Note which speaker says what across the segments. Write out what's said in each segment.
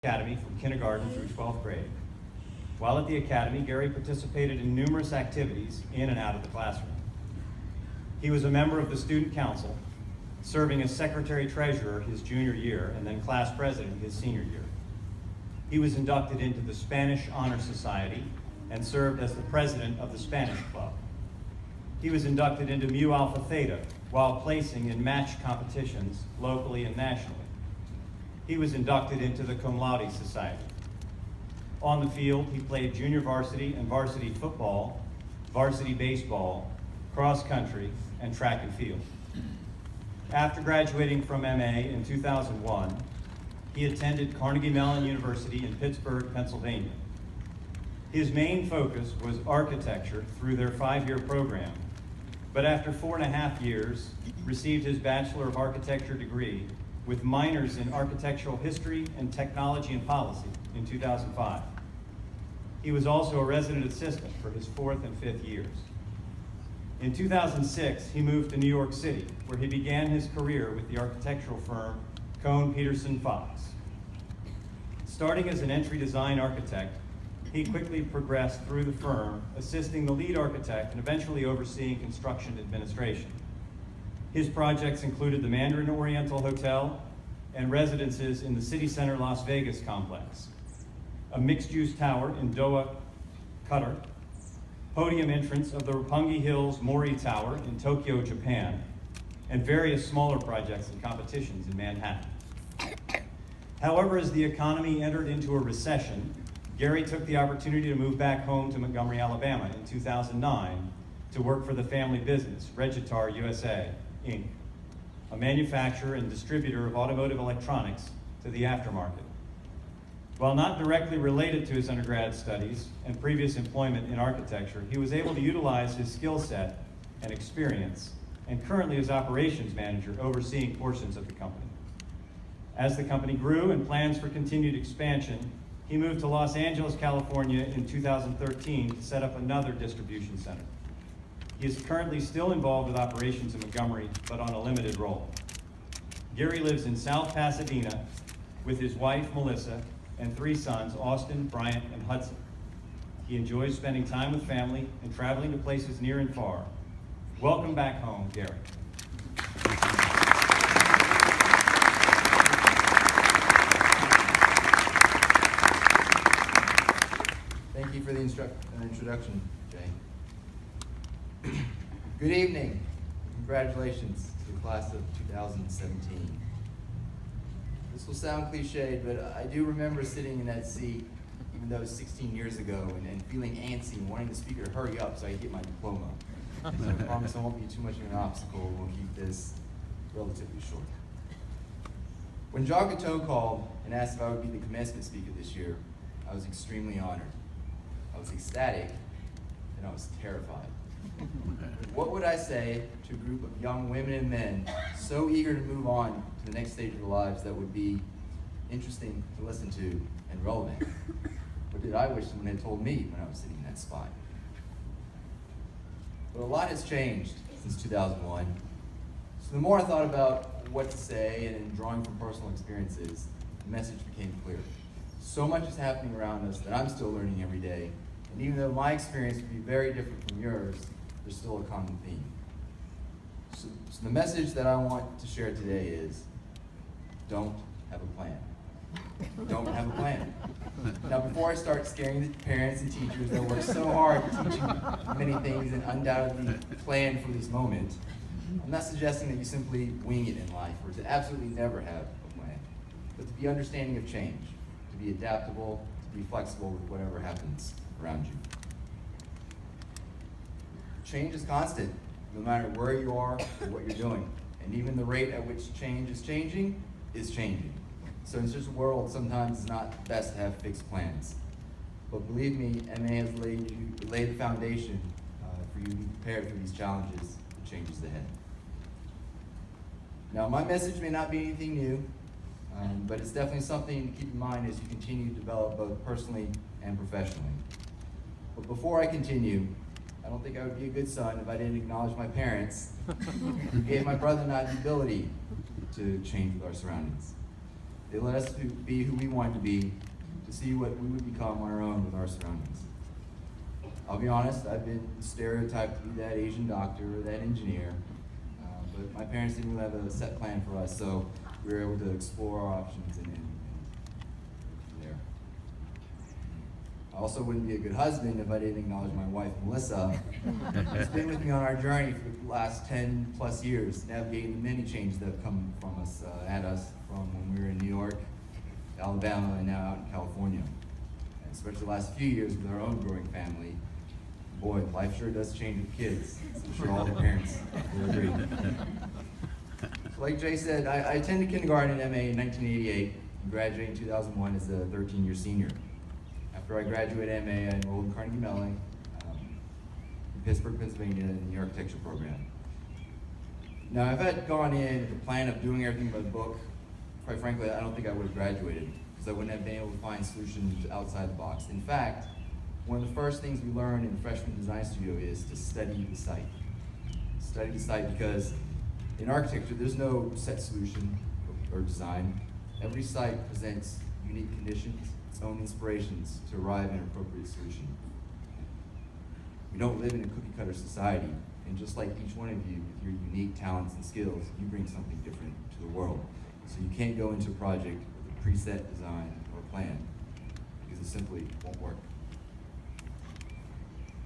Speaker 1: Academy from kindergarten through 12th grade. While at the Academy, Gary participated in numerous activities in and out of the classroom. He was a member of the Student Council, serving as Secretary-Treasurer his junior year and then class president his senior year. He was inducted into the Spanish Honor Society and served as the president of the Spanish Club. He was inducted into Mu Alpha Theta while placing in match competitions locally and nationally. He was inducted into the Cum Laude Society. On the field, he played junior varsity and varsity football, varsity baseball, cross country, and track and field. After graduating from MA in 2001, he attended Carnegie Mellon University in Pittsburgh, Pennsylvania. His main focus was architecture through their 5-year program, but after 4.5 years, received his Bachelor of Architecture degree with minors in Architectural History and Technology and Policy in 2005. He was also a resident assistant for his 4th and 5th years. In 2006, he moved to New York City, where he began his career with the architectural firm Cohn Peterson Fox. Starting as an entry design architect, he quickly progressed through the firm, assisting the lead architect and eventually overseeing construction administration. His projects included the Mandarin Oriental Hotel and residences in the City Center Las Vegas complex, a mixed-use tower in Doha, Qatar, podium entrance of the Roppongi Hills Mori Tower in Tokyo, Japan, and various smaller projects and competitions in Manhattan. However, as the economy entered into a recession, Gary took the opportunity to move back home to Montgomery, Alabama in 2009 to work for the family business, Regitar USA, Inc., a manufacturer and distributor of automotive electronics to the aftermarket. While not directly related to his undergrad studies and previous employment in architecture, he was able to utilize his skill set and experience, and currently is operations manager overseeing portions of the company. As the company grew and plans for continued expansion, he moved to Los Angeles, California in 2013 to set up another distribution center. He is currently still involved with operations in Montgomery, but on a limited role. Gary lives in South Pasadena with his wife, Melissa, and 3 sons, Austin, Bryant, and Hudson. He enjoys spending time with family and traveling to places near and far. Welcome back home, Gary.
Speaker 2: Thank you for the introduction, Jay. Good evening. Congratulations to the class of 2017. This will sound cliched, but I do remember sitting in that seat, even though it was 16 years ago, and feeling antsy and wanting the speaker to hurry up so I could get my diploma. So I promise I won't be too much of an obstacle. We'll keep this relatively short. When Jacques Cousteau called and asked if I would be the commencement speaker this year, I was extremely honored. I was ecstatic, and I was terrified. What would I say to a group of young women and men so eager to move on to the next stage of their lives that would be interesting to listen to and relevant? What did I wish someone had told me when I was sitting in that spot? But a lot has changed since 2001. So the more I thought about what to say and drawing from personal experiences, the message became clear. So much is happening around us that I'm still learning every day. And even though my experience would be very different from yours, there's still a common theme. So the message that I want to share today is, don't have a plan. Don't have a plan. Now, before I start scaring the parents and teachers that work so hard to teach you many things and undoubtedly plan for this moment, I'm not suggesting that you simply wing it in life or to absolutely never have a plan, but to be understanding of change, to be adaptable, to be flexible with whatever happens around you. Change is constant, no matter where you are or what you're doing. And even the rate at which change is changing is changing. So in such a world, sometimes it's not best to have fixed plans. But believe me, MA has laid the foundation for you to be prepared for these challenges and changes ahead. Now, my message may not be anything new, but it's definitely something to keep in mind as you continue to develop both personally and professionally. But before I continue, I don't think I would be a good son if I didn't acknowledge my parents who gave my brother and I the ability to change with our surroundings. They let us be who we wanted to be, to see what we would become on our own with our surroundings. I'll be honest, I've been stereotyped to be that Asian doctor or that engineer, but my parents didn't really have a set plan for us, so we were able to explore our options and there. I also wouldn't be a good husband if I didn't acknowledge my wife, Melissa, who's been with me on our journey for the last 10 plus years, navigating the many changes that have come from us, at us from when we were in New York, Alabama, and now out in California. And especially the last few years with our own growing family. Boy, life sure does change with kids. I'm sure all the parents will agree. So like Jay said, I attended kindergarten in MA in 1988 and graduated in 2001 as a 13-year senior. After I graduated MA, I enrolled in Carnegie Mellon in Pittsburgh, Pennsylvania in the architecture program. Now, if I had gone in with the plan of doing everything by the book, quite frankly, I don't think I would have graduated because I wouldn't have been able to find solutions outside the box. In fact, one of the first things we learned in the freshman design studio is to study the site. Study the site because in architecture, there's no set solution or design. Every site presents unique conditions, its own inspirations to arrive at an appropriate solution. We don't live in a cookie cutter society, and just like each one of you with your unique talents and skills, you bring something different to the world. So you can't go into a project with a preset design or plan because it simply won't work.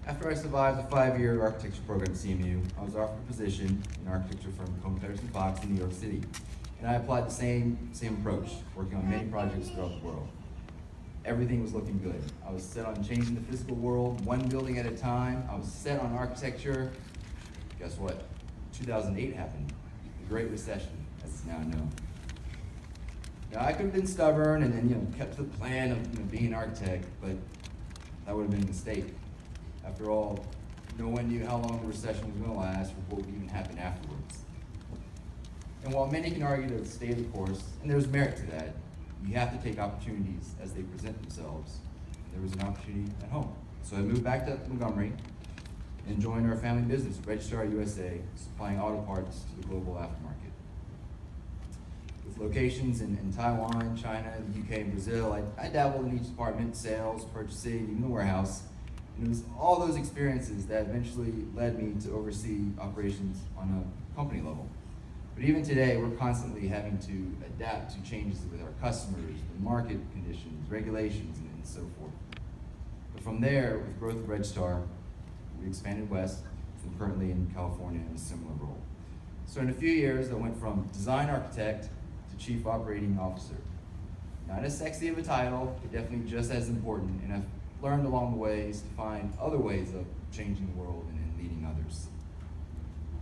Speaker 2: After I survived the 5-year architecture program at CMU, I was offered a position in architecture from Commencement Fox in New York City. And I applied the same approach, working on many projects throughout the world. Everything was looking good. I was set on changing the physical world, one building at a time. I was set on architecture. Guess what? 2008 happened, the Great Recession, as it's now known. Now, I could have been stubborn and then, kept to the plan of being an architect, but that would have been a mistake. After all, no one knew how long the recession was going to last or what would even happen afterwards. And while many can argue to stay the course, and there's merit to that, you have to take opportunities as they present themselves. And there was an opportunity at home. So I moved back to Montgomery and joined our family business, Registrar USA, supplying auto parts to the global aftermarket. With locations in Taiwan, China, the UK, and Brazil, I dabbled in each department, sales, purchasing, even the warehouse. And it was all those experiences that eventually led me to oversee operations on a company level. But even today, we're constantly having to adapt to changes with our customers, the market conditions, regulations, and so forth. But from there, with growth of Regstar, we expanded west, and currently in California in a similar role. So in a few years, I went from design architect to chief operating officer. Not as sexy of a title, but definitely just as important, and I've learned along the ways to find other ways of changing the world and leading others.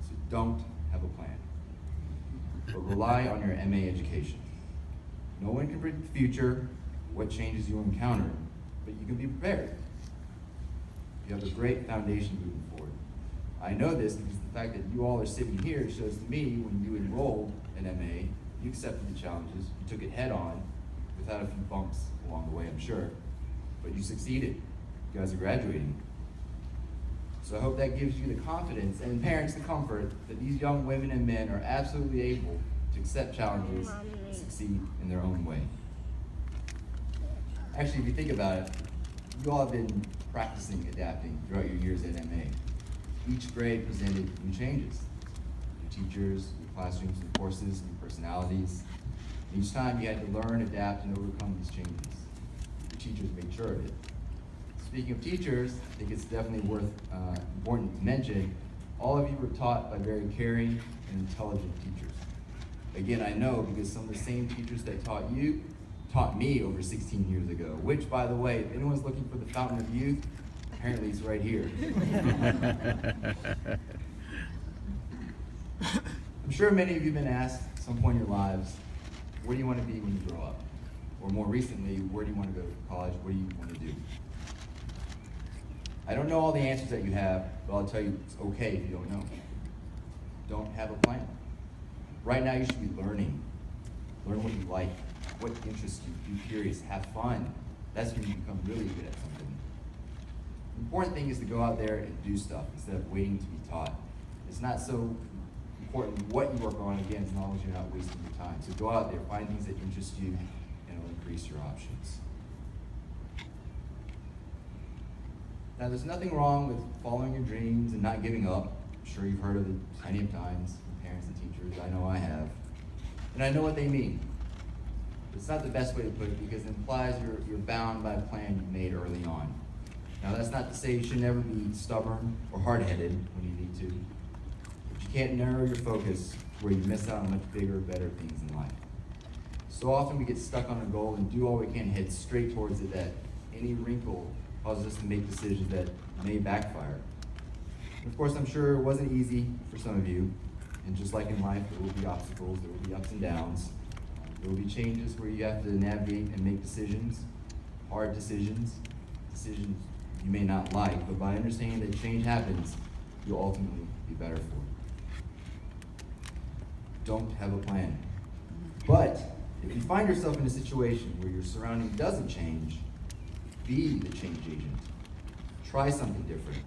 Speaker 2: So don't have a plan, but rely on your MA education. No one can predict the future, what changes you'll encounter, but you can be prepared. You have a great foundation moving forward. I know this because the fact that you all are sitting here shows to me when you enrolled in MA, you accepted the challenges, you took it head on without a few bumps along the way, I'm sure. But you succeeded. You guys are graduating. So I hope that gives you the confidence and parents the comfort that these young women and men are absolutely able to accept challenges and succeed in their own way. Actually, if you think about it, you all have been practicing adapting throughout your years at MA. Each grade presented new changes. New teachers, new classrooms, new courses, new personalities. And each time you had to learn, adapt, and overcome these changes. Teachers made sure of it. Speaking of teachers, I think it's definitely important to mention, all of you were taught by very caring and intelligent teachers. Again, I know because some of the same teachers that taught you taught me over 16 years ago, which, by the way, if anyone's looking for the fountain of youth, apparently it's right here. I'm sure many of you have been asked at some point in your lives, what do you want to be when you grow up? Or more recently, where do you want to go to college? What do you want to do? I don't know all the answers that you have, but I'll tell you it's okay if you don't know. Don't have a plan. Right now you should be learning. Learn what you like, what interests you, be curious, have fun. That's when you become really good at something. The important thing is to go out there and do stuff instead of waiting to be taught. It's not so important what you work on, again, as long as you're not wasting your time. So go out there, find things that interest you, and it'll increase your options. Now, there's nothing wrong with following your dreams and not giving up. I'm sure you've heard of it plenty of times from parents and teachers. I know I have. And I know what they mean. It's not the best way to put it because it implies you're bound by a plan you made early on. Now, that's not to say you should never be stubborn or hard-headed when you need to, but you can't narrow your focus where you miss out on much bigger, better things in life. So often we get stuck on a goal and do all we can, head straight towards it, that any wrinkle causes us to make decisions that may backfire. And of course, I'm sure it wasn't easy for some of you, and just like in life, there will be obstacles, there will be ups and downs. There will be changes where you have to navigate and make decisions, hard decisions, decisions you may not like, but by understanding that change happens, you'll ultimately be better for it. Don't have a plan. But if you find yourself in a situation where your surrounding doesn't change, be the change agent. Try something different.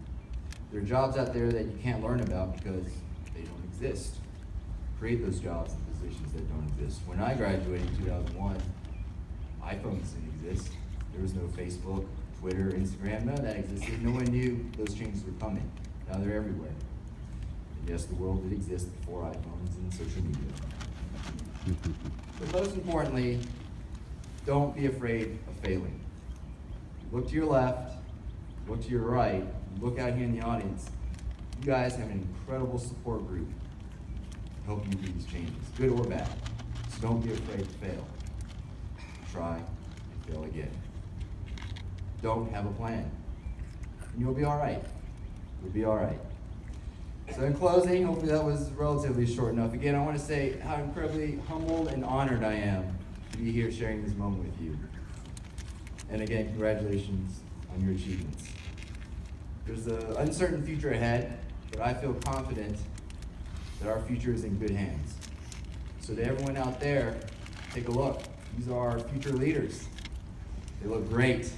Speaker 2: There are jobs out there that you can't learn about because they don't exist. Create those jobs and positions that don't exist. When I graduated in 2001, iPhones didn't exist. There was no Facebook, Twitter, Instagram, none of that existed. No one knew those changes were coming. Now they're everywhere. And yes, the world did exist before iPhones and social media. But most importantly, don't be afraid of failing. Look to your left, look to your right, look out here in the audience. You guys have an incredible support group to help you do these changes, good or bad. So don't be afraid to fail. Try and fail again. Don't have a plan, and you'll be all right. You'll be all right. So in closing, hopefully that was relatively short enough. Again, I want to say how incredibly humbled and honored I am to be here sharing this moment with you. And again, congratulations on your achievements. There's an uncertain future ahead, but I feel confident that our future is in good hands. So to everyone out there, take a look. These are our future leaders. They look great.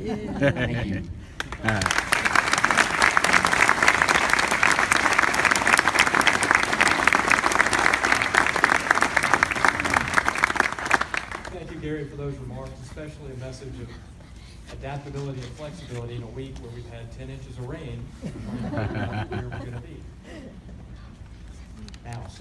Speaker 2: Yeah. Thank you.
Speaker 3: Thank you, Gary, for those remarks, especially a message of adaptability and flexibility in a week where we've had 10 inches of rain. Where we're going to be. Now,